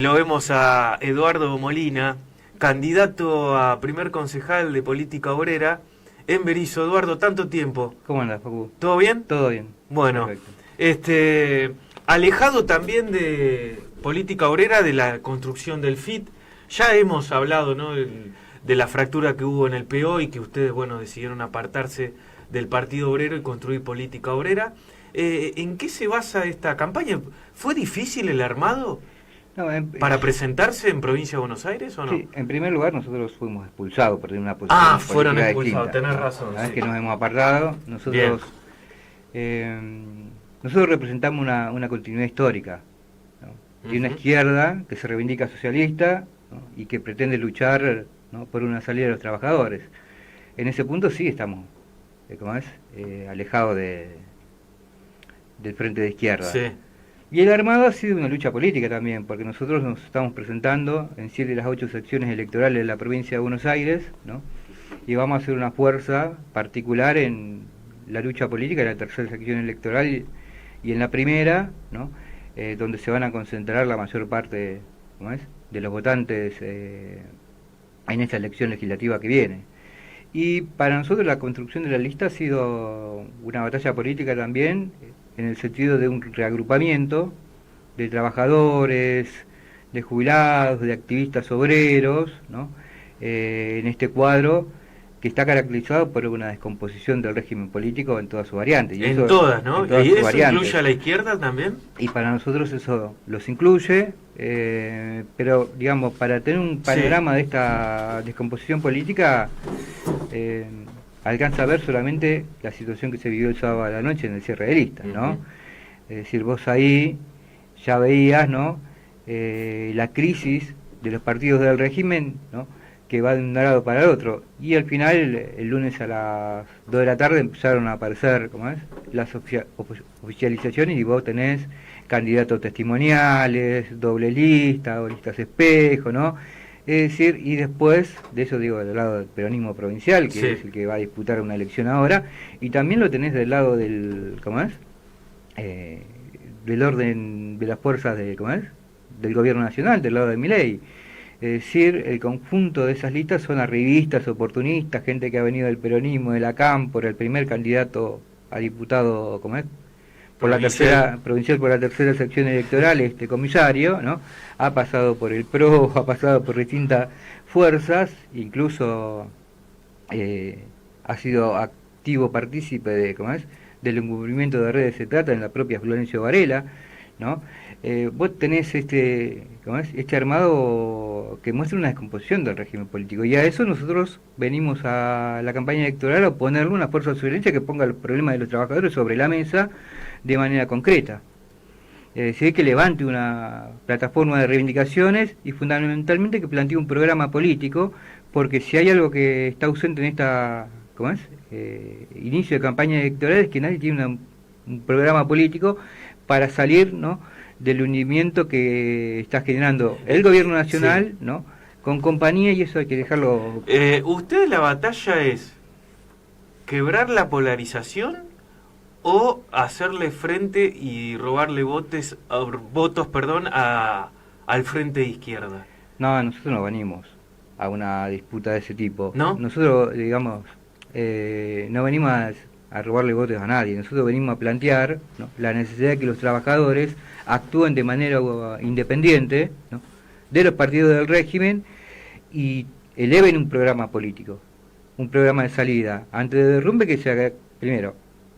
Lo vemos a Eduardo Molina, candidato a primer concejal de Política Obrera en Berisso. Eduardo, tanto tiempo. ¿Cómo andas, Facu? ¿Todo bien? Todo bien. Bueno, Perfecto. Alejado también de Política Obrera, de la construcción del FIT. Ya hemos hablado, ¿no?, de la fractura que hubo en el PO y que ustedes, bueno, decidieron apartarse del Partido Obrero y construir Política Obrera. ¿En qué se basa esta campaña? ¿Fue difícil el armado No, para presentarse en Provincia de Buenos Aires o no? Sí, en primer lugar nosotros fuimos expulsados por una posición fueron política expulsados, distinta. tenés razón. Una vez Sí. que nos hemos apartado, nosotros representamos una continuidad histórica, ¿no? De una izquierda que se reivindica socialista, ¿no?, y que pretende luchar, ¿no?, por una salida de los trabajadores. En ese punto sí estamos, alejados del frente de izquierda. Sí. Y el armado ha sido una lucha política también, porque nosotros nos estamos presentando en 7 de las 8 secciones electorales de la provincia de Buenos Aires, ¿no?, y vamos a hacer una fuerza particular en la lucha política, en la tercera sección electoral y en la primera, ¿no?, donde se van a concentrar la mayor parte, de los votantes en esta elección legislativa que viene. Y para nosotros la construcción de la lista ha sido una batalla política también, en el sentido de un reagrupamiento de trabajadores, de jubilados, de activistas obreros, ¿no?, en este cuadro que está caracterizado por una descomposición del régimen político en todas sus variantes. Y en todas, ¿no? en todas ¿Y sus eso variantes. incluye a la izquierda también? Y para nosotros eso los incluye, pero digamos, para tener un panorama de esta descomposición política, alcanza a ver solamente la situación que se vivió el sábado a la noche en el cierre de listas, ¿no? Es decir, vos ahí ya veías, ¿no?, la crisis de los partidos del régimen, ¿no?, que va de un lado para el otro. Y al final, el lunes a las 2 de la tarde empezaron a aparecer, las oficializaciones, y vos tenés candidatos testimoniales, doble lista, o listas espejo, ¿no? Es decir, y después de eso, digo, del lado del peronismo provincial, que sí, es el que va a disputar una elección ahora, y también lo tenés del lado del, del orden de las fuerzas de, del gobierno nacional, del lado de Milei. Es decir, el conjunto de esas listas son arribistas, oportunistas, gente que ha venido del peronismo, de la CAM, por el primer candidato a diputado, por la tercera provincial, por la tercera sección electoral, este comisario, ¿no?, ha pasado por el PRO, ha pasado por distintas fuerzas, incluso ha sido activo partícipe de, del encubrimiento de redes, se trata en la propia Florencio Varela, ¿no? Vos tenés este armado que muestra una descomposición del régimen político, y a eso nosotros venimos a la campaña electoral a ponerle una fuerza de violencia que ponga el problema de los trabajadores sobre la mesa de manera concreta. Es decir, que levante una plataforma de reivindicaciones y fundamentalmente que plantee un programa político, porque si hay algo que está ausente en esta inicio de campaña electoral, es que nadie tiene un programa político para salir, ¿no?, del hundimiento que está generando el gobierno nacional, sí, ¿no?, con compañía, y eso hay que dejarlo. ¿Ustedes la batalla es quebrar la polarización o hacerle frente y robarle votos al frente de izquierda? No, nosotros no venimos a una disputa de ese tipo. ¿No? Nosotros, digamos, no venimos a robarle votos a nadie. Nosotros venimos a plantear, ¿no?, la necesidad de que los trabajadores actúen de manera independiente, ¿no?, de los partidos del régimen, y eleven un programa político, un programa de salida ante el derrumbe que se haga. Primero,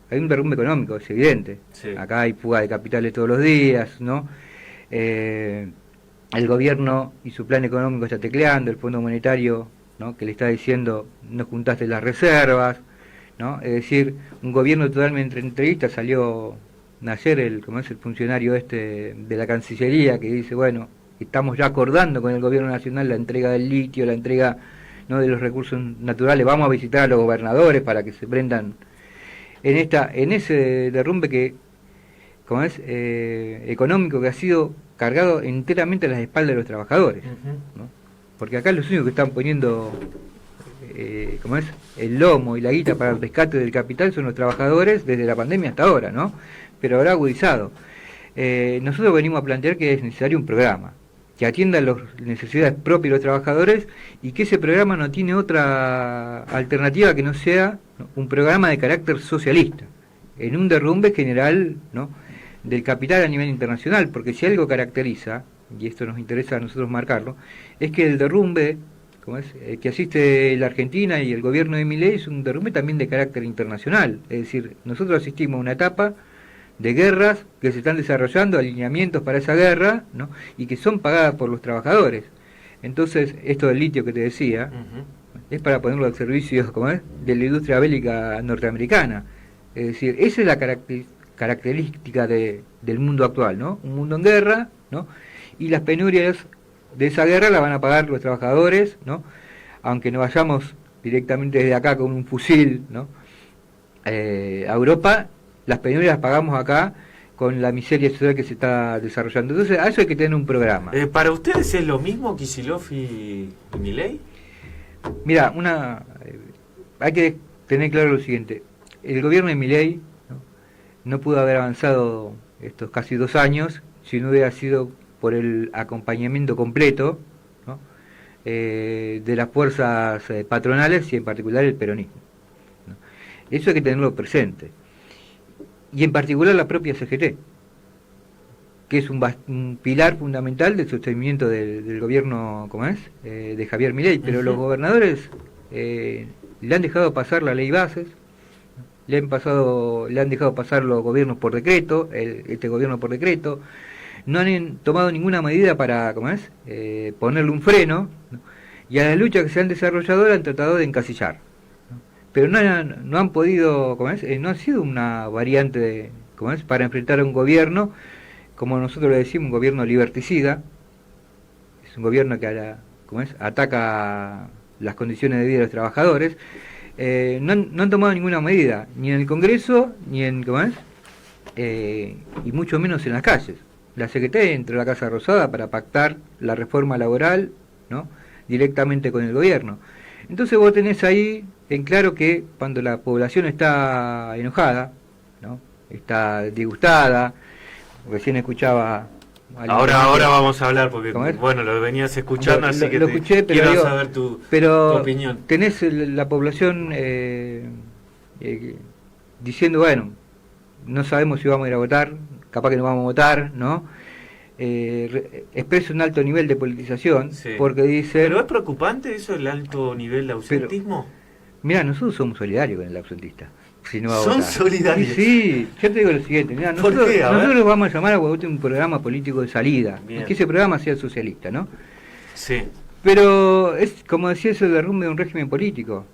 hay un derrumbe económico, es evidente. Sí. Acá hay fuga de capitales todos los días, ¿no? El gobierno y su plan económico está tecleando, el Fondo Monetario, ¿no?, que le está diciendo no juntaste las reservas, ¿no? Es decir, un gobierno totalmente entrevista. Salió ayer el funcionario de la Cancillería, que dice, bueno, estamos ya acordando con el gobierno nacional la entrega del litio, la entrega, ¿no?, de los recursos naturales, vamos a visitar a los gobernadores para que se prendan en ese derrumbe que económico, que ha sido cargado enteramente a las espaldas de los trabajadores, ¿no? Porque acá los únicos que están poniendo el lomo y la guita para el rescate del capital son los trabajadores desde la pandemia hasta ahora, ¿no? Pero habrá agudizado. Nosotros venimos a plantear que es necesario un programa, que atienda las necesidades propias de los trabajadores y que ese programa no tiene otra alternativa que no sea, ¿no?, un programa de carácter socialista, en un derrumbe general, ¿no?, del capital a nivel internacional, porque si algo caracteriza, y esto nos interesa a nosotros marcarlo, es que el derrumbe que asiste la Argentina y el gobierno de Milei es un derrumbe también de carácter internacional. Es decir, nosotros asistimos a una etapa de guerras que se están desarrollando, alineamientos para esa guerra, ¿no?, y que son pagadas por los trabajadores. Entonces, esto del litio que te decía, es para ponerlo al servicio de la industria bélica norteamericana. Es decir, esa es la característica del mundo actual, ¿no? Un mundo en guerra, ¿no?, y las penurias de esa guerra la van a pagar los trabajadores, ¿no?, aunque no vayamos directamente desde acá con un fusil, ¿no?, a Europa, las penurias las pagamos acá con la miseria social que se está desarrollando. Entonces, a eso hay que tener un programa. ¿Para ustedes es lo mismo Kicillof y Milei? Mira, hay que tener claro lo siguiente. El gobierno de Milei no pudo haber avanzado estos casi 2 años si no hubiera sido por el acompañamiento completo, ¿no?, de las fuerzas patronales y en particular el peronismo, ¿no? Eso hay que tenerlo presente. Y en particular la propia CGT, que es un pilar fundamental del sostenimiento del gobierno, de Javier Milei, pero los gobernadores le han dejado pasar la ley bases, le han dejado pasar los gobiernos por decreto, este gobierno por decreto, no han tomado ninguna medida para ponerle un freno, ¿no?, y a las luchas que se han desarrollado la han tratado de encasillar, ¿no?, pero no han podido, no ha sido una variante para enfrentar a un gobierno, como nosotros le decimos, un gobierno liberticida. Es un gobierno que ataca las condiciones de vida de los trabajadores. No han tomado ninguna medida, ni en el Congreso, ni en y mucho menos en las calles. La CGT entró a la Casa Rosada para pactar la reforma laboral, ¿no?, directamente con el gobierno. Entonces vos tenés ahí en claro que cuando la población está enojada, ¿no?, está disgustada, recién escuchaba... Ahora vamos a hablar, porque bueno, lo venías escuchando, así que escuché, pero quiero saber tu opinión. Tenés la población diciendo, bueno, no sabemos si vamos a ir a votar, capaz que no vamos a votar, ¿no? Expresa un alto nivel de politización, sí, porque dice... ¿Pero es preocupante eso, el alto nivel de ausentismo? Mira, nosotros somos solidarios con el ausentista. Si no va a ¿Son votar. solidarios? Sí, yo te digo lo siguiente, mirá, nosotros vamos a llamar a un programa político de salida, que ese programa sea socialista, ¿no? Sí. Pero es, como decía, eso el derrumbe de un régimen político,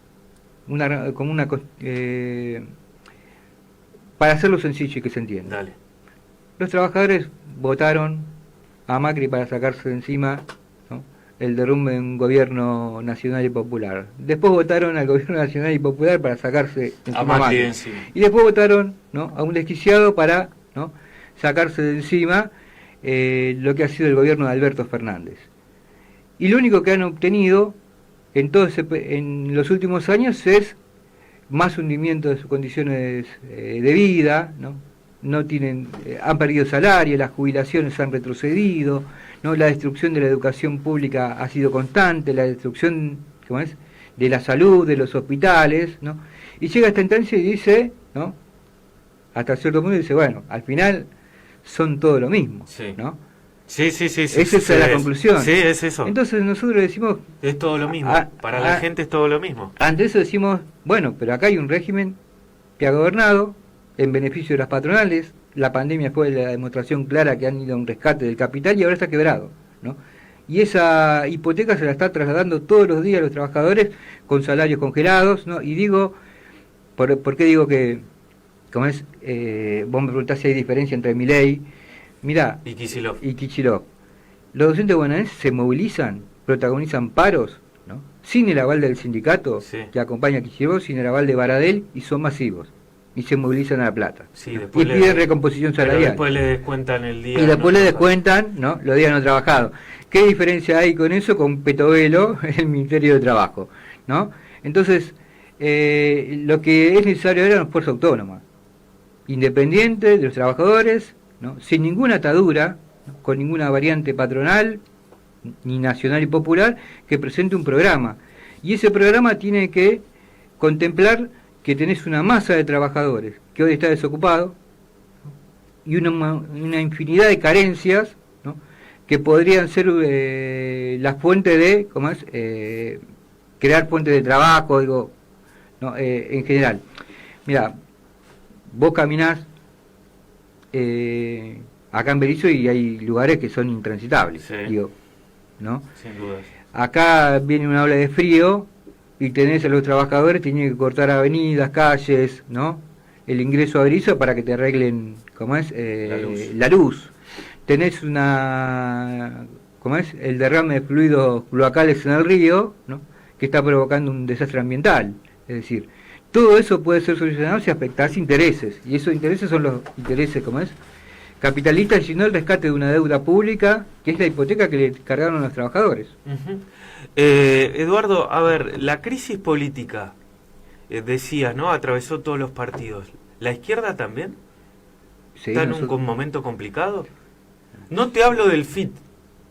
para hacerlo sencillo y que se entienda. Dale. Los trabajadores votaron a Macri para sacarse de encima, ¿no?, el derrumbe de un gobierno nacional y popular. Después votaron al gobierno nacional y popular para sacarse a Macri de encima. Y después votaron, ¿no?, a un desquiciado para, ¿no?, sacarse de encima lo que ha sido el gobierno de Alberto Fernández. Y lo único que han obtenido en los últimos años es más hundimiento de sus condiciones de vida, ¿no? Han perdido salario, las jubilaciones han retrocedido, ¿no?, la destrucción de la educación pública ha sido constante, la destrucción de la salud, de los hospitales, ¿no? Y llega esta instancia y dice, ¿no?, hasta cierto punto dice, bueno, al final son todo lo mismo, sí, ¿no? Sí. Esa es la conclusión. Sí, es eso. Entonces nosotros decimos... Es todo lo mismo. Para la gente es todo lo mismo. Ante eso decimos, bueno, pero acá hay un régimen que ha gobernado en beneficio de las patronales. La pandemia fue la demostración clara que han ido a un rescate del capital y ahora está quebrado, ¿no? Y esa hipoteca se la está trasladando todos los días a los trabajadores con salarios congelados, ¿no? Y digo, ¿por qué digo que, vos me preguntás si hay diferencia entre Milei, mirá, y Kicillof? Los docentes bonaerenses se movilizan, protagonizan paros, ¿no?, sin el aval del sindicato, sí, que acompaña a Kicillof, sin el aval de Baradel, y son masivos. Y se movilizan a La Plata. Sí, y piden recomposición salarial. Pero después le descuentan el día. Y después le descuentan, ¿no?, los días no trabajados. ¿Qué diferencia hay con eso con Petovelo, el Ministerio de Trabajo, ¿no? Entonces, lo que es necesario era una fuerza autónoma, independiente de los trabajadores, ¿no?, sin ninguna atadura, ¿no?, con ninguna variante patronal, ni nacional y popular, que presente un programa. Y ese programa tiene que contemplar que tenés una masa de trabajadores que hoy está desocupado y una infinidad de carencias, ¿no?, que podrían ser la fuente de, ¿cómo es?, crear fuentes de trabajo, digo, ¿no?, en general. Mira, vos caminás acá en Berisso y hay lugares que son intransitables, sí, digo, ¿no? Sin duda. Acá viene una ola de frío y tenés a los trabajadores, tienen que cortar avenidas, calles, ¿no?, el ingreso a Berisso para que te arreglen, ¿cómo es?, la luz. Tenés ¿cómo es?, el derrame de fluidos cloacales en el río, ¿no?, que está provocando un desastre ambiental. Es decir, todo eso puede ser solucionado si afectás intereses, y esos intereses son los intereses, ¿cómo es?, capitalistas, y no el rescate de una deuda pública, que es la hipoteca que le cargaron a los trabajadores. Eduardo, a ver, la crisis política, decías, ¿no?, atravesó todos los partidos. ¿La izquierda también? Sí, ¿está en un momento complicado? No te hablo del FIT,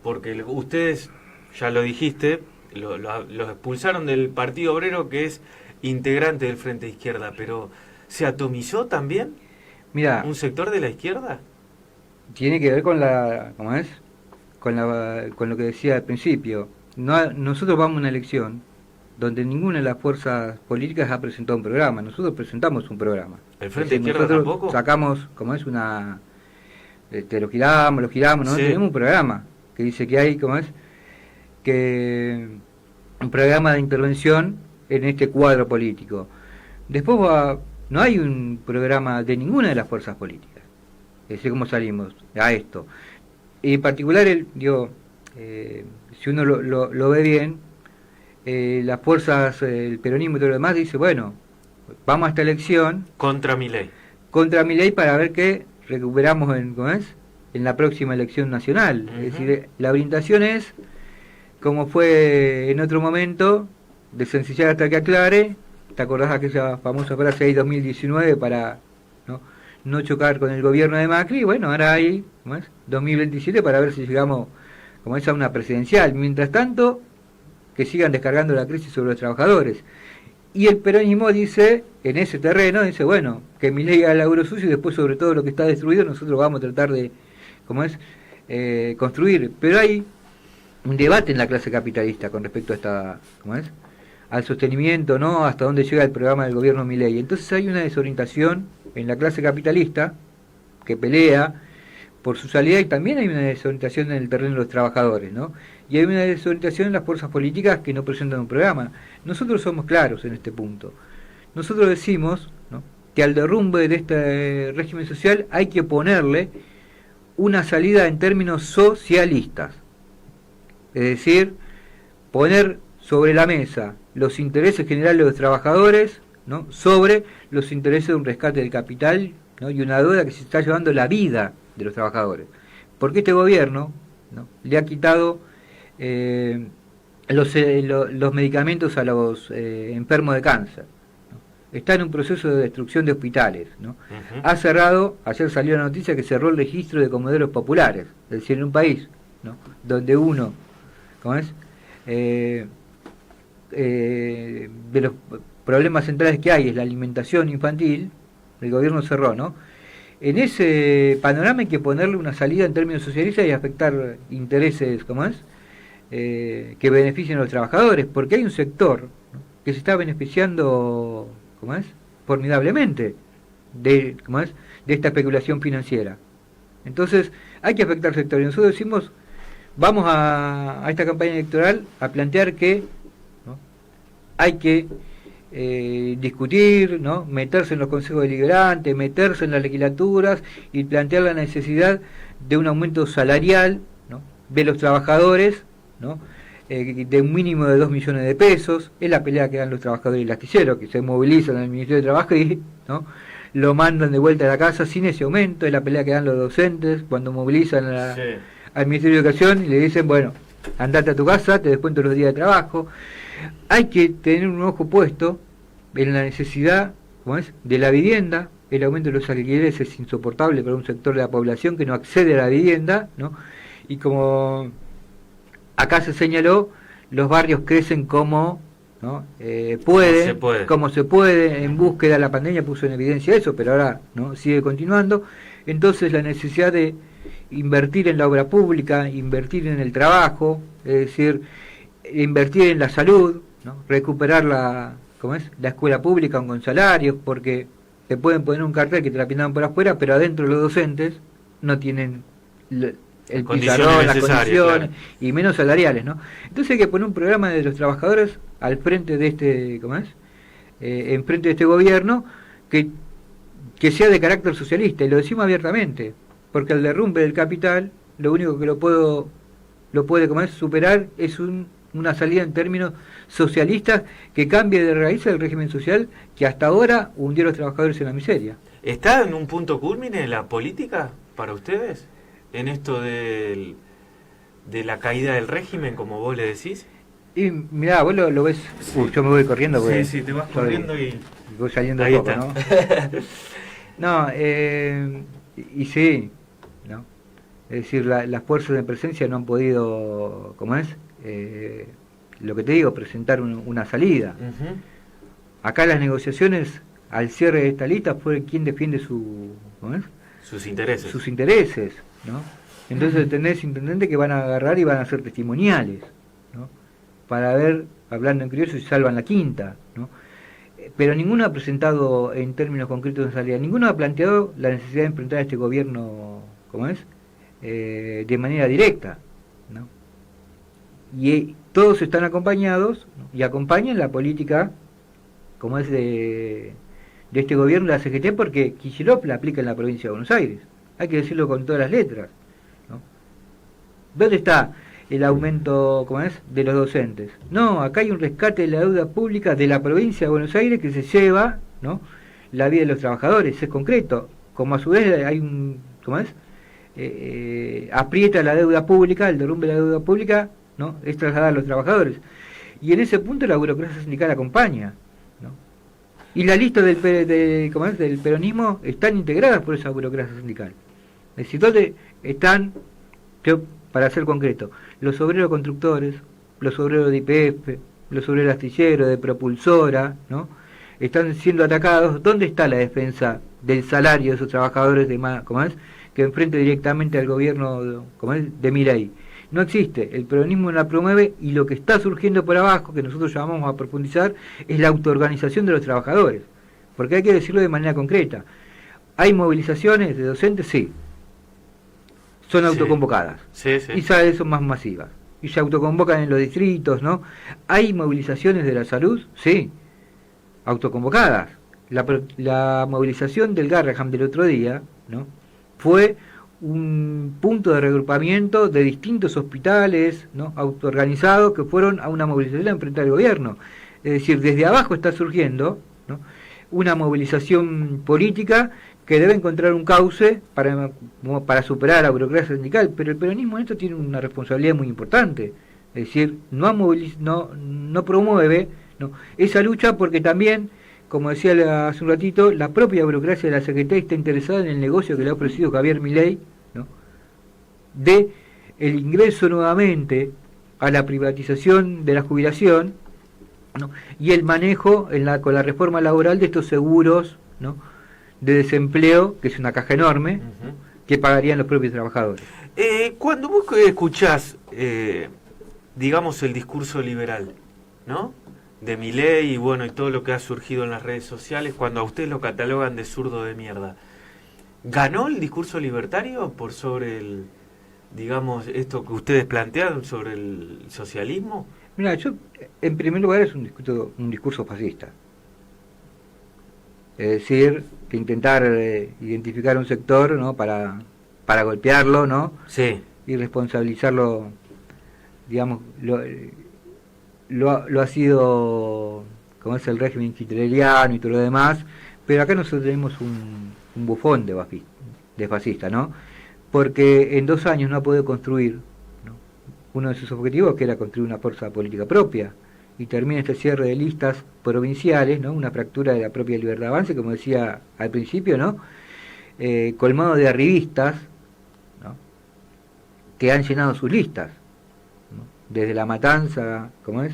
porque ustedes, ya lo dijiste, los expulsaron del Partido Obrero, que es integrante del Frente Izquierda, pero ¿se atomizó también? Mira, un sector de la izquierda. Tiene que ver con ¿cómo es?, con lo que decía al principio. Nosotros vamos a una elección donde ninguna de las fuerzas políticas ha presentado un programa. Nosotros presentamos un programa. ¿El Frente Izquierda tampoco? Sacamos, ¿cómo es?, lo giramos, ¿no? Sí. Tenemos un programa que dice que hay, ¿cómo es?, que un programa de intervención en este cuadro político. Después no hay un programa de ninguna de las fuerzas políticas. Es decir, cómo salimos a esto. Y en particular, si uno lo ve bien, las fuerzas, el peronismo y todo lo demás, dice, bueno, vamos a esta elección contra Milei para ver qué recuperamos en la próxima elección nacional. Es decir, la orientación es, como fue en otro momento, de sencillez hasta que aclare. ¿Te acordás de aquella famosa frase ahí 2019 para no chocar con el gobierno de Macri? Bueno, ahora hay 2027 para ver si llegamos a una presidencial. Mientras tanto, que sigan descargando la crisis sobre los trabajadores. Y el peronismo dice, en ese terreno, dice, bueno, que Milei haga el laburo sucio y después sobre todo lo que está destruido nosotros vamos a tratar de, construir. Pero hay un debate en la clase capitalista con respecto a al sostenimiento, ¿no?, hasta dónde llega el programa del gobierno Milei. Entonces hay una desorientación en la clase capitalista que pelea por su salida, y también hay una desorientación en el terreno de los trabajadores, ¿no? Y hay una desorientación en las fuerzas políticas que no presentan un programa. Nosotros somos claros en este punto. Nosotros decimos, ¿no?, que al derrumbe de este régimen social hay que ponerle una salida en términos socialistas. Es decir, poner sobre la mesa los intereses generales de los trabajadores, ¿no?, sobre los intereses de un rescate del capital, ¿no?, y una deuda que se está llevando la vida de los trabajadores. Porque este gobierno, ¿no?, le ha quitado los medicamentos a los enfermos de cáncer, ¿no? Está en un proceso de destrucción de hospitales, ¿no? Ha cerrado, ayer salió la noticia que cerró el registro de comederos populares, es decir, en un país, ¿no?, donde uno, de los problemas centrales que hay es la alimentación infantil, el gobierno cerró, ¿no? En ese panorama hay que ponerle una salida en términos socialistas y afectar intereses, que beneficien a los trabajadores, porque hay un sector, ¿no?, que se está beneficiando, formidablemente de esta especulación financiera. Entonces hay que afectar sectores. Nosotros decimos, vamos a esta campaña electoral a plantear que hay que discutir, ¿no?, meterse en los consejos deliberantes, meterse en las legislaturas y plantear la necesidad de un aumento salarial, ¿no?, de los trabajadores, ¿no?, de un mínimo de 2 millones de pesos. Es la pelea que dan los trabajadores y el astillero, que se movilizan en el Ministerio de Trabajo y, ¿no?, lo mandan de vuelta a la casa sin ese aumento. Es la pelea que dan los docentes cuando movilizan al Ministerio de Educación y le dicen, bueno, andate a tu casa, te descuento los días de trabajo. Hay que tener un ojo puesto en la necesidad, de la vivienda. El aumento de los alquileres es insoportable para un sector de la población que no accede a la vivienda, ¿no? Y como acá se señaló, los barrios crecen como, ¿no? Como se puede, en búsqueda de la pandemia puso en evidencia eso, pero ahora, ¿no?, sigue continuando. Entonces la necesidad de invertir en la obra pública, invertir en el trabajo, es decir, invertir en la salud, ¿no?, recuperar la escuela pública con salarios, porque te pueden poner un cartel que te la pintan por afuera, pero adentro los docentes no tienen el pizarrón, las condiciones, claro, y menos salariales, ¿no? Entonces hay que poner un programa de los trabajadores al frente de este, enfrente de este gobierno, que sea de carácter socialista, y lo decimos abiertamente, porque el derrumbe del capital, lo único que lo puede superar es una salida en términos socialistas que cambie de raíz el régimen social que hasta ahora hundió a los trabajadores en la miseria. ¿Está en un punto culmine la política para ustedes? En esto de la caída del régimen, como vos le decís. Y mirá, vos lo ves. Sí. Yo me voy corriendo porque sí, te vas corriendo y voy saliendo ahí poco, está. ¿no? No, y sí, ¿no? Es decir, las fuerzas de presencia no han podido, lo que te digo, presentar una salida. Uh-huh. Acá las negociaciones, al cierre de esta lista, fue quien defiende sus intereses, ¿no? Entonces tenés intendentes que van a agarrar y van a ser testimoniales, ¿no?, para ver, hablando en criollo, si salvan la quinta, ¿no? Pero ninguno ha presentado en términos concretos de salida, ninguno ha planteado la necesidad de enfrentar a este gobierno, de manera directa, ¿no? Y todos están acompañados, ¿no?, y acompañan la política, de este gobierno, la CGT, porque Kicillof la aplica en la provincia de Buenos Aires. Hay que decirlo con todas las letras, ¿no? ¿Dónde está el aumento, de los docentes? No, acá hay un rescate de la deuda pública de la provincia de Buenos Aires que se lleva, ¿no?, la vida de los trabajadores, es concreto. Como a su vez hay un, aprieta la deuda pública, el derrumbe de la deuda pública, ¿no?, es trasladar a los trabajadores. Y en ese punto la burocracia sindical acompaña, ¿no? Y la lista del peronismo están integradas por esa burocracia sindical. Es decir, donde están, para ser concreto, los obreros constructores, los obreros de YPF, los obreros astilleros, de propulsora, ¿no?, están siendo atacados. ¿Dónde está la defensa del salario de esos trabajadores que enfrente directamente al gobierno de Milei? No existe, el peronismo no la promueve, y lo que está surgiendo por abajo, que nosotros llamamos a profundizar, es la autoorganización de los trabajadores, porque hay que decirlo de manera concreta. ¿Hay movilizaciones de docentes? Sí. Son autoconvocadas. Sí, sí. Y cada vez son más masivas. Y se autoconvocan en los distritos, ¿no? ¿Hay movilizaciones de la salud? Sí. Autoconvocadas. La movilización del Garrahan del otro día, ¿no?, fue un punto de reagrupamiento de distintos hospitales, ¿no?, autoorganizados, que fueron a una movilización a enfrentar al gobierno. Es decir, desde abajo está surgiendo, ¿no?, una movilización política que debe encontrar un cauce para superar a la burocracia sindical, pero el peronismo en esto tiene una responsabilidad muy importante. Es decir, no promueve, ¿no?, esa lucha, porque también, como decía hace un ratito, la propia burocracia de la CGT está interesada en el negocio que le ha ofrecido Javier Milei, ¿no?, de el ingreso nuevamente a la privatización de la jubilación, ¿no?, y el manejo con la reforma laboral de estos seguros, ¿no?, de desempleo, que es una caja enorme, uh-huh, que pagarían los propios trabajadores. Cuando vos escuchás, digamos, el discurso liberal, ¿no?, de Milei y todo lo que ha surgido en las redes sociales, cuando a ustedes lo catalogan de zurdo de mierda, ¿ganó el discurso libertario por sobre esto que ustedes plantean sobre el socialismo? Mira, en primer lugar, es un discurso fascista. Es decir, que intentar identificar un sector, ¿no?, para golpearlo, ¿no?, sí, y responsabilizarlo, digamos, lo ha sido, como es el régimen hitleriano y todo lo demás, pero acá nosotros tenemos un bufón de fascista, ¿no?, porque en 2 años no ha podido construir, ¿no?, uno de sus objetivos, que era construir una fuerza política propia, y termina este cierre de listas provinciales, ¿no?, una fractura de la propia Libertad de Avance, como decía al principio, ¿no?, colmado de arribistas, ¿no?, que han llenado sus listas, ¿no?, desde La Matanza, ¿cómo es?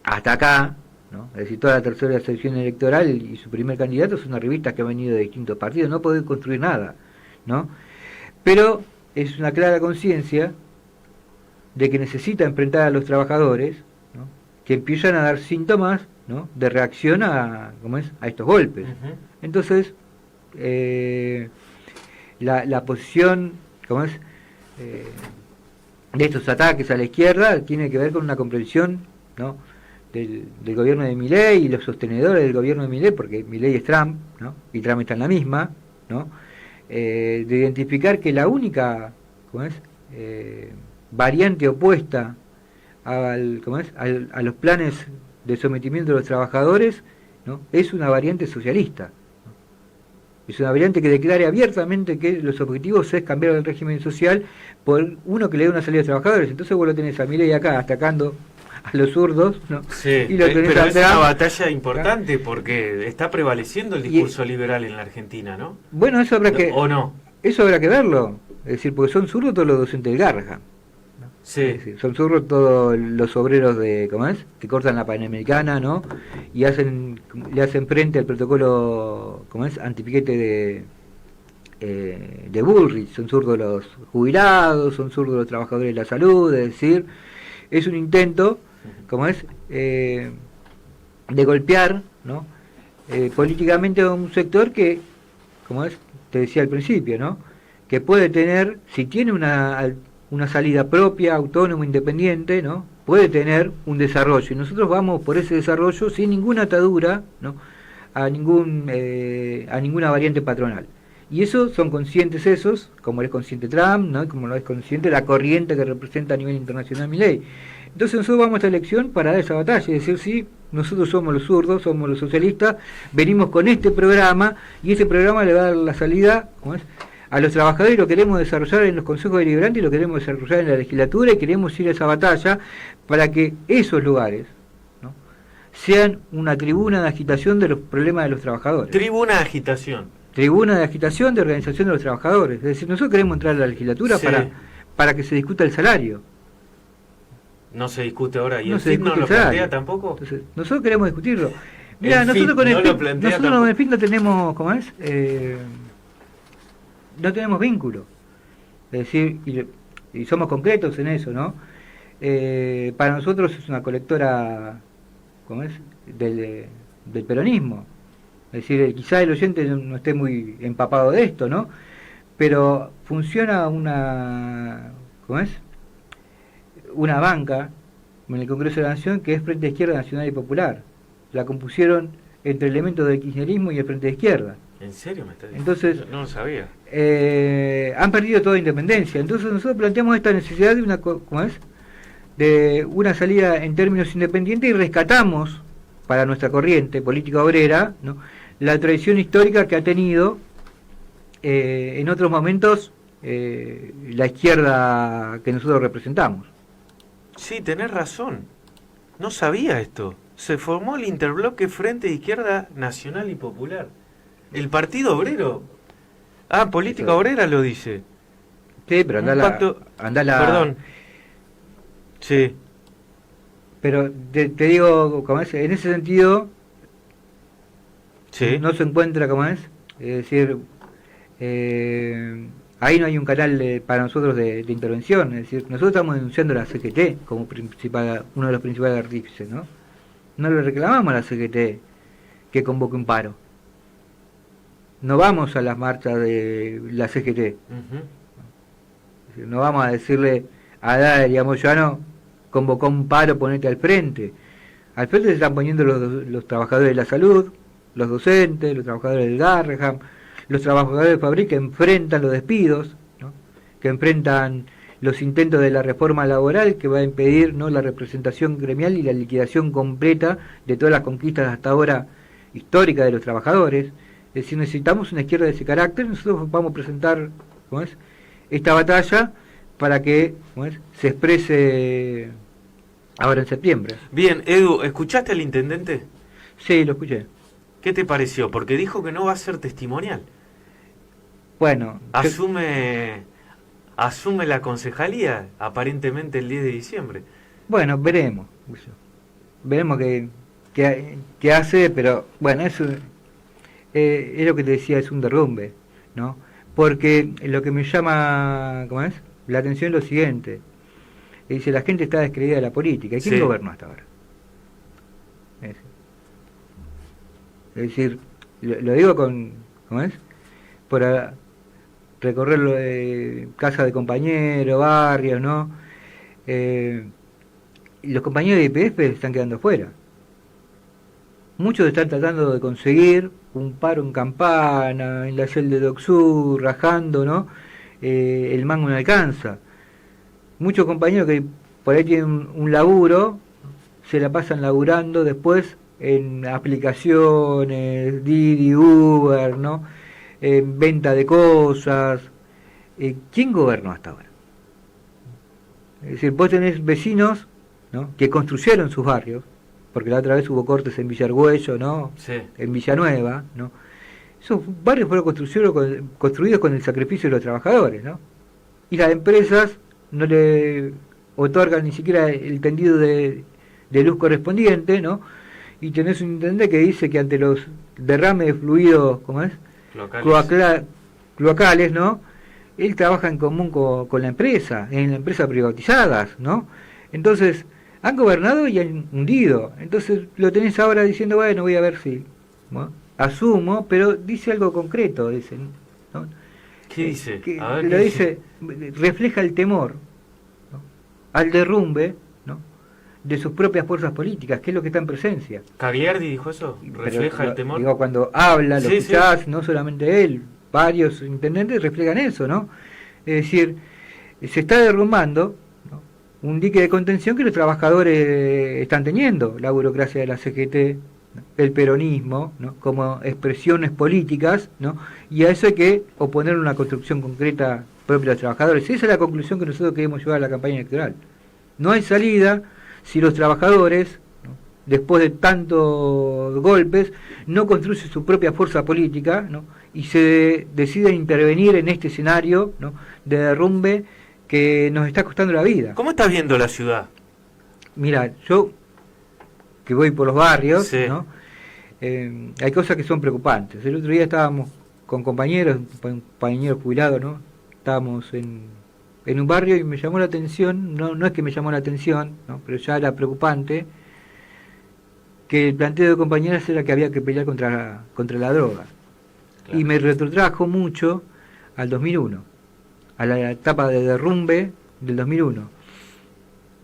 Hasta acá, ¿no? Es decir, toda la tercera sección electoral y su primer candidato son una revista que ha venido de distintos partidos, no puede construir nada, ¿no? Pero es una clara conciencia de que necesita enfrentar a los trabajadores, ¿no? Que empiezan a dar síntomas, ¿no? De reacción a, ¿cómo es? A estos golpes. Ujú. Entonces, la posición, ¿cómo es? De estos ataques a la izquierda tiene que ver con una comprensión, ¿no? del gobierno de Milei y los sostenedores del gobierno de Milei, porque Milei es Trump, ¿no? Y Trump está en la misma, ¿no? De identificar que la única, ¿cómo es? Variante opuesta ¿cómo es? A los planes de sometimiento de los trabajadores, ¿no? Es una variante socialista. Es una variante que declare abiertamente que los objetivos es cambiar el régimen social por uno que le dé una salida a los trabajadores. Entonces vos lo tenés a Milei acá atacando a los zurdos, ¿no? Sí, y lo tenés pero a es Trump. una batalla importante porque está prevaleciendo el discurso liberal en la Argentina, ¿no? Bueno, eso habrá que... ¿O no? Eso habrá que verlo. Es decir, porque son zurdos todos los docentes del Garrahan. Sí. Es decir, son zurdos todos los obreros de, ¿cómo es? Que cortan la Panamericana, ¿no? Y le hacen frente al protocolo, ¿cómo es? Antipiquete de Bullrich. Son zurdos los jubilados, son zurdos los trabajadores de la salud, es decir, es un intento, ¿cómo es? De golpear, ¿no? Políticamente a un sector que, como es, te decía al principio, ¿no? Que puede tener, si tiene una salida propia, autónoma, independiente, ¿no? Puede tener un desarrollo, y nosotros vamos por ese desarrollo sin ninguna atadura, ¿no? a ninguna variante patronal. Y eso son conscientes esos, como es consciente Trump, ¿no? Y como lo es consciente la corriente que representa a nivel internacional Milei. Entonces nosotros vamos a esta elección para dar esa batalla, y decir, sí, nosotros somos los zurdos, somos los socialistas, venimos con este programa, y ese programa le va a dar la salida, ¿cómo es?, a los trabajadores, lo queremos desarrollar en los consejos deliberantes y lo queremos desarrollar en la legislatura, y queremos ir a esa batalla para que esos lugares, ¿no?, sean una tribuna de agitación de los problemas de los trabajadores. Tribuna de agitación. Tribuna de agitación de organización de los trabajadores. Es decir, nosotros queremos entrar a la legislatura Sí. para que se discuta el salario. No se discute ahora. ¿Y No el se FIT no discute lo el salario. plantea tampoco? Entonces, nosotros queremos discutirlo. Mira, El nosotros FIT con el no FIT, lo plantea nosotros tampoco. con el FIT no tenemos, ¿cómo es? No tenemos vínculo. Es decir, y somos concretos en eso, ¿no? Para nosotros es una colectora, ¿cómo es?, del peronismo. Es decir, quizá el oyente no esté muy empapado de esto, ¿no? Pero funciona ¿cómo es?, una banca en el Congreso de la Nación que es Frente Izquierda Nacional y Popular. La compusieron entre elementos del kirchnerismo y el Frente de Izquierda. ¿En serio me estás diciendo? Entonces, Yo no lo sabía. han perdido toda independencia. Entonces nosotros planteamos esta necesidad de ¿cómo es?, de una salida en términos independientes, y rescatamos para nuestra corriente política obrera, ¿no?, la tradición histórica que ha tenido en otros momentos la izquierda que nosotros representamos. Sí, tenés razón. No sabía esto. Se formó el interbloque Frente de Izquierda Nacional y Popular. El Partido Obrero. Ah, Política Eso. Obrera lo dice. Sí, pero Un pacto- Perdón. Sí. Pero te digo, ¿cómo es?, en ese sentido Sí. no se encuentra, ¿cómo es? Es decir, ahí no hay un canal para nosotros de intervención. Es decir, nosotros estamos denunciando a la CGT como uno de los principales artífices, ¿no? No le reclamamos a la CGT que convoque un paro. No vamos a las marchas de la CGT. Ujú. Es decir, no vamos a decirle a Daria Moyano, convocó un paro, ponete al frente. Al frente se están poniendo los trabajadores de la salud, los docentes, los trabajadores del Garrahan, los trabajadores de Fabric, que enfrentan los despidos, ¿no?, que enfrentan los intentos de la reforma laboral que va a impedir, ¿no?, la representación gremial y la liquidación completa de todas las conquistas hasta ahora históricas de los trabajadores. Es decir, necesitamos una izquierda de ese carácter. Nosotros vamos a presentar, ¿cómo es?, esta batalla para que, ¿cómo es?, se exprese ahora en septiembre. Bien, Edu, ¿escuchaste al intendente? Sí, lo escuché. ¿Qué te pareció? Porque dijo que no va a ser testimonial. Bueno, Asume asume la concejalía, aparentemente el 10 de diciembre. Bueno, veremos. Veremos qué hace, pero bueno, eso es lo que te decía, es un derrumbe, ¿no? Porque lo que me llama, ¿cómo es?, la atención es lo siguiente. Dice, la gente está descreída de la política. ¿Y quién Sí. gobernó hasta ahora? Es decir, lo digo ¿cómo es?, por recorrer casas de compañeros, barrios, ¿no? Y los compañeros de YPF están quedando fuera. Muchos están tratando de conseguir un paro en Campana, en la Shell de Dock Sur, rajando, ¿no? El mango no alcanza. Muchos compañeros que por ahí tienen un laburo, se la pasan laburando después en aplicaciones, Didi, Uber, ¿no? En venta de cosas. ¿Quién gobernó hasta ahora? Es decir, vos tenés vecinos, ¿no?, que construyeron sus barrios, porque la otra vez hubo cortes en Villargüello, ¿no? Sí. En Villanueva, ¿no? Esos barrios fueron construidos con el sacrificio de los trabajadores, ¿no? Y las empresas no le otorgan ni siquiera el tendido de luz correspondiente, ¿no? Y tenés un intendente que dice que ante los derrames de fluidos, ¿cómo es?, cloacales, ¿no?, él trabaja en común con la empresa, en empresas privatizadas, ¿no? Entonces, han gobernado y han hundido. Entonces, lo tenés ahora diciendo, bueno, voy a ver si, ¿no?, asumo, pero dice algo concreto, dicen, ¿no? ¿Qué dice? A ver, Lo ¿qué dice, refleja el temor, ¿no?, al derrumbe, ¿no?, de sus propias fuerzas políticas, que es lo que está en presencia. ¿Cagliardi dijo eso? ¿Refleja Pero, el temor? Digo, cuando habla, lo Sí, escuchás, sí. no solamente él, varios intendentes reflejan eso, ¿no? Es decir, se está derrumbando, ¿no?, un dique de contención que los trabajadores están teniendo, la burocracia de la CGT, ¿no?, el peronismo, ¿no?, como expresiones políticas, ¿no?, y a eso hay que oponer una construcción concreta propia de los trabajadores. Esa es la conclusión que nosotros queremos llevar a la campaña electoral. No hay salida si los trabajadores, ¿no?, después de tantos golpes, no construyen su propia fuerza política, ¿no?, y se deciden intervenir en este escenario, ¿no?, de derrumbe que nos está costando la vida. ¿Cómo estás viendo la ciudad? Mira, yo que voy por los barrios, Sí. ¿no?, hay cosas que son preocupantes. El otro día estábamos con compañeros jubilados, ¿no?, estábamos en un barrio y me llamó la atención, no es que me llamó la atención, ¿no?, pero ya era preocupante, que el planteo de compañeras era que había que pelear contra la droga. Claro. Y me retrotrajo mucho al 2001, a la etapa de derrumbe del 2001.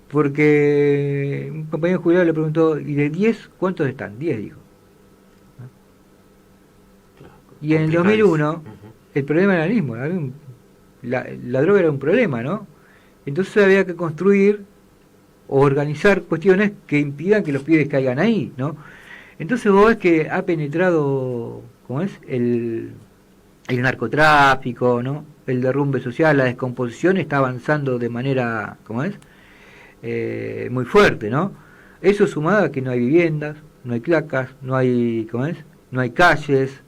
Porque un compañero jubilado le preguntó, ¿y de 10 cuántos están? 10, dijo. Claro, y en el 2001, el problema era el mismo, la droga era un problema, ¿no? Entonces había que construir o organizar cuestiones que impidan que los pibes caigan ahí, ¿no? Entonces vos ves que ha penetrado, ¿cómo es?, el narcotráfico, ¿no?, el derrumbe social, la descomposición está avanzando de manera, ¿cómo es?, muy fuerte, ¿no? Eso sumado a que no hay viviendas, no hay placas, no hay, ¿cómo es?, no hay calles.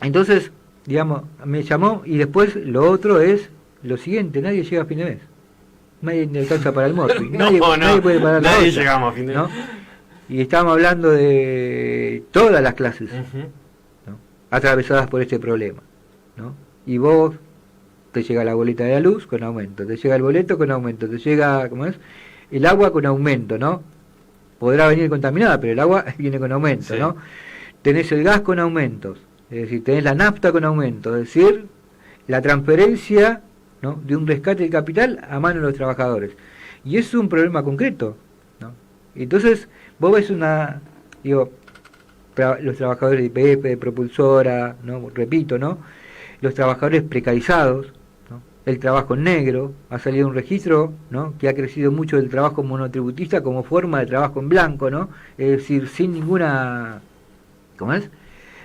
Entonces, digamos, me llamó, y después lo otro es lo siguiente: nadie llega a fin de mes, nadie le alcanza para el morfi, nadie puede pagar la nadie olla, llegamos a fin de mes, ¿no? Y estábamos hablando de todas las clases, ¿no?, atravesadas por este problema, ¿no? Y vos, te llega la boleta de la luz con aumento, te llega el boleto con aumento, te llega, ¿cómo es?, el agua con aumento, ¿no? Podrá venir contaminada, pero el agua viene con aumento, sí, ¿no? Tenés el gas con aumentos, es decir, tenés la nafta con aumento, es decir, la transferencia, ¿no?, de un rescate de capital a mano de los trabajadores. Y eso es un problema concreto, ¿no? Entonces, vos ves los trabajadores de YPF, de Propulsora, ¿no?, repito, ¿no?, los trabajadores precarizados, ¿no?, el trabajo en negro, ha salido un registro, ¿no?, que ha crecido mucho el trabajo monotributista como forma de trabajo en blanco, ¿no?, es decir, sin ninguna, ¿cómo es?,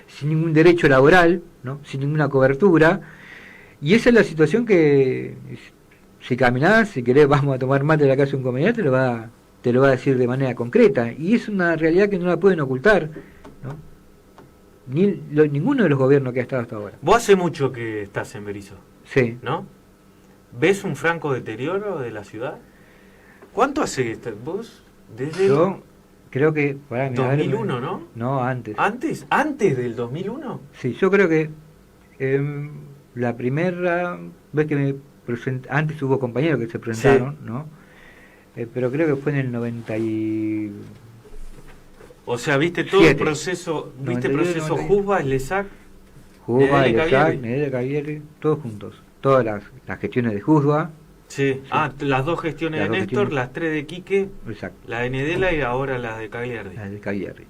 sin ningún derecho laboral, ¿no?, sin ninguna cobertura. Y esa es la situación que, si caminás, si querés, vamos a tomar mate de la casa de un compañero, te lo va a decir de manera concreta. Y es una realidad que no la pueden ocultar, ¿no?, ninguno de los gobiernos que ha estado hasta ahora. ¿Vos hace mucho que estás en Berisso? Sí. ¿no? ¿Ves un franco deterioro de la ciudad? ¿Cuánto hace vos? Desde Yo creo que... el 2001, ¿no? No, antes. ¿Antes? ¿Antes del 2001? Sí, yo creo que la primera vez que me presenté, antes hubo compañeros que se presentaron, Sí. ¿no? Pero creo que fue en el 90 y... O sea, viste todo el 7. proceso, viste 92, proceso 92. Juzba, Lesac, Juzba, Nedel y Lesac, Cavieri. Nedel, Cavieri, todos juntos. Todas las gestiones de Juzba, Sí. Sí. Ah, las dos gestiones Las de dos Néstor, gestiones. las tres de Quique, exacto, la de Nedela y ahora la de Cagliardi. las de Cavieri.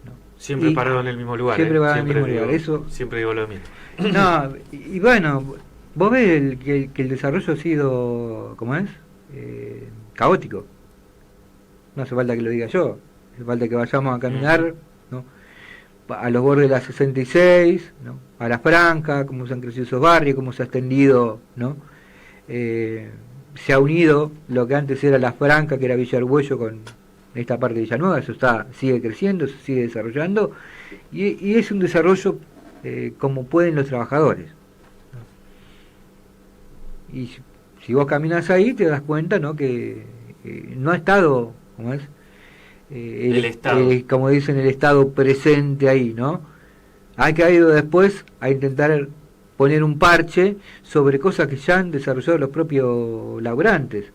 ¿No? Siempre Y parado en el mismo lugar. siempre parado en el mismo digo, lugar, eso- Siempre digo lo mismo. No, y bueno, vos ves que el desarrollo ha sido, ¿cómo es? Caótico. No hace falta que lo diga yo, hace falta que vayamos a caminar, ¿no? A los bordes de la 66, ¿no? A la Franja, cómo se han crecido esos barrios, cómo se ha extendido, ¿no? Se ha unido lo que antes era la Franja, que era Villa Argüello, con esta parte de Villanueva, eso sigue creciendo, se sigue desarrollando, y es un desarrollo como pueden los trabajadores. Y si vos caminas ahí, te das cuenta, ¿no? Que no ha estado, ¿cómo es? El Estado. Como dicen, el Estado presente ahí, ¿no? Ha caído después a intentar poner un parche sobre cosas que ya han desarrollado los propios laburantes.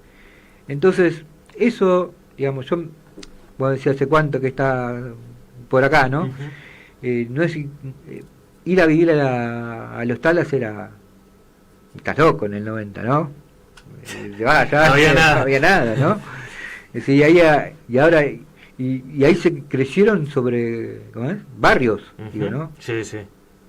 Entonces, eso, digamos, vos decías hace cuánto que está por acá, ¿no? Ujú. No es ir a vivir a los Talas era... Estás loco en el 90, ¿no? Ya, No había nada. No había nada, ¿no? Es decir, y ahora... Y ahí se crecieron sobre, ¿cómo es? Barrios, Ujú. digo, ¿no? Sí, sí.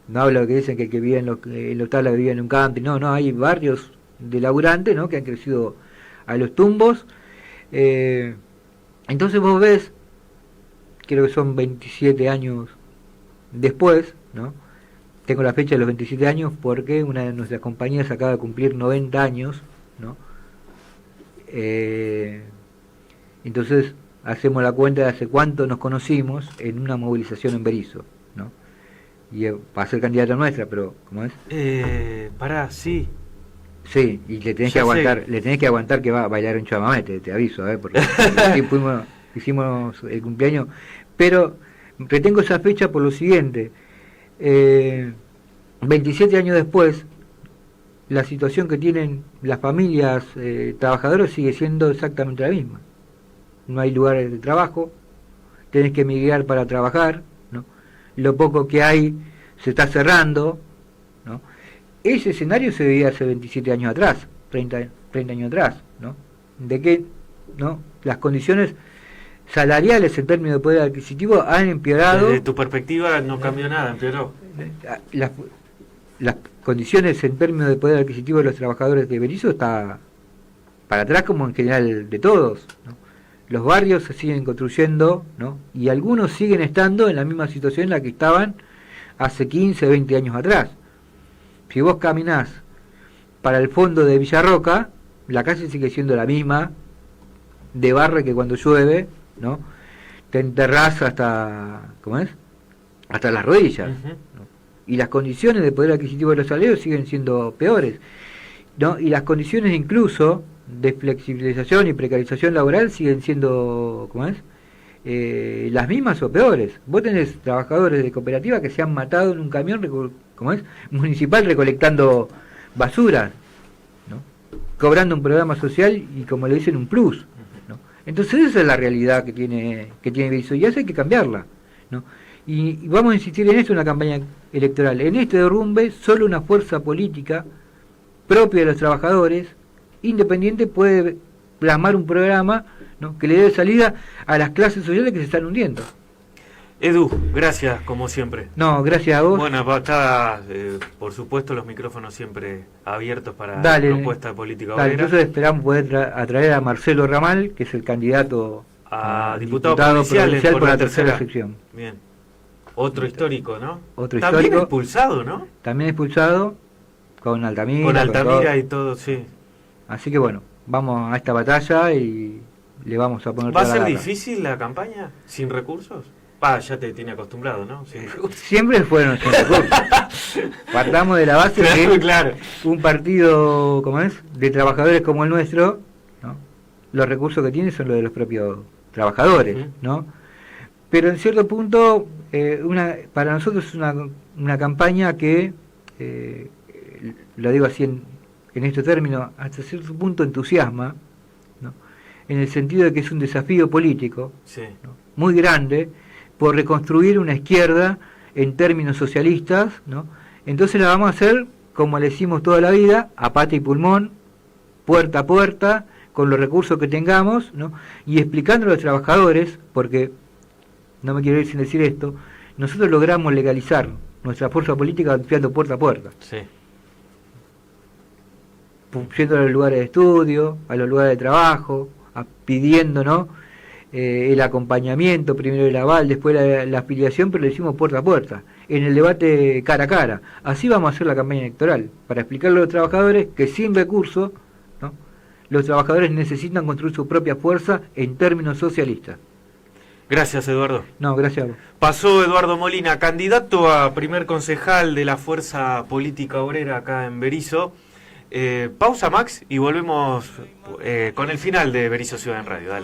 No hablo de que dicen que el que vive en los Talas vivía en un camping, no, hay barrios de laburantes, ¿no? Que han crecido a los tumbos. Entonces vos ves, creo que son 27 años después, ¿no? Tengo la fecha de los 27 años porque una de nuestras compañías acaba de cumplir 90 años, ¿no? Entonces hacemos la cuenta de hace cuánto nos conocimos en una movilización en Berisso, ¿no? Y va a ser candidata nuestra, pero ¿cómo es? Pará, sí. Sí, y le tenés Ya que aguantar que va a bailar un chamamé, te aviso, porque sí hicimos el cumpleaños, pero retengo esa fecha por lo siguiente. 27 años después, la situación que tienen las familias trabajadoras sigue siendo exactamente la misma. No hay lugares de trabajo, tenés que emigrar para trabajar, ¿no? Lo poco que hay se está cerrando, ¿no? Ese escenario se veía hace 27 años atrás, 30 años atrás, ¿no? De que, ¿no? Las condiciones salariales en términos de poder adquisitivo han empeorado. Desde tu perspectiva no cambió nada, empeoró. Las condiciones en términos de poder adquisitivo de los trabajadores de Berisso está para atrás como en general de todos, ¿no? Los barrios se siguen construyendo, ¿no? Y algunos siguen estando en la misma situación en la que estaban hace 15, 20 años atrás. Si vos caminás para el fondo de Villarroca, la calle sigue siendo la misma, de barre que cuando llueve, ¿no? Te enterrás hasta, ¿cómo es? Hasta las rodillas, Ujú. ¿no? Y las condiciones de poder adquisitivo de los salarios siguen siendo peores, ¿no? Y las condiciones incluso de flexibilización y precarización laboral siguen siendo, ¿cómo es? Las mismas o peores. Vos tenés trabajadores de cooperativa que se han matado en un camión, ¿cómo es? Municipal recolectando basura, ¿no? Cobrando un programa social y como le dicen un plus, ¿no? Entonces esa es la realidad que tiene Berisso y eso hay que cambiarla, ¿no? Y vamos a insistir en esto en la campaña electoral. En este derrumbe solo una fuerza política propia de los trabajadores independiente puede plasmar un programa, ¿no? Que le dé salida a las clases sociales que se están hundiendo. Edu, gracias como siempre. No, gracias a vos. Bueno, está, por supuesto, los micrófonos siempre abiertos para Dale, la propuesta política Dale, obrera. entonces esperamos poder atraer a Marcelo Ramal, que es el candidato A a diputado provincial por la tercera sección. Bien. Otro histórico, ¿no? Otro También histórico. expulsado, ¿no? También expulsado con Altamira. Con Altamira todo. y todo, sí. Así que bueno, vamos a esta batalla y le vamos a poner ¿Va a toda ser la garra. difícil la campaña sin recursos? Ya te tiene acostumbrado, ¿no? Siempre fueron nuestros recursos. Partamos de la base de claro. un partido, como es, de trabajadores como el nuestro, ¿no? Los recursos que tiene son los de los propios trabajadores, ¿no? Pero en cierto punto, para nosotros es una campaña que, lo digo así en este término, hasta cierto punto entusiasma, ¿no? En el sentido de que es un desafío político, sí, ¿no? Muy grande, por reconstruir una izquierda en términos socialistas, ¿no? Entonces la vamos a hacer como le hicimos toda la vida, a pata y pulmón, puerta a puerta, con los recursos que tengamos, ¿no? Y explicando a los trabajadores, porque no me quiero ir sin decir esto, nosotros logramos legalizar nuestra fuerza política golpeando puerta a puerta. Sí. Yendo a los lugares de estudio, a los lugares de trabajo, pidiendo, ¿no? El acompañamiento, primero el aval, después la afiliación, pero lo hicimos puerta a puerta, en el debate cara a cara. Así vamos a hacer la campaña electoral, para explicarle a los trabajadores que sin recursos, ¿no? Los trabajadores necesitan construir su propia fuerza en términos socialistas. Gracias, Eduardo. No, gracias a vos. Pasó Eduardo Molina, candidato a primer concejal de la Fuerza Política Obrera acá en Berisso. Pausa, Max, y volvemos con el final de Berisso Ciudad en Radio. Dale.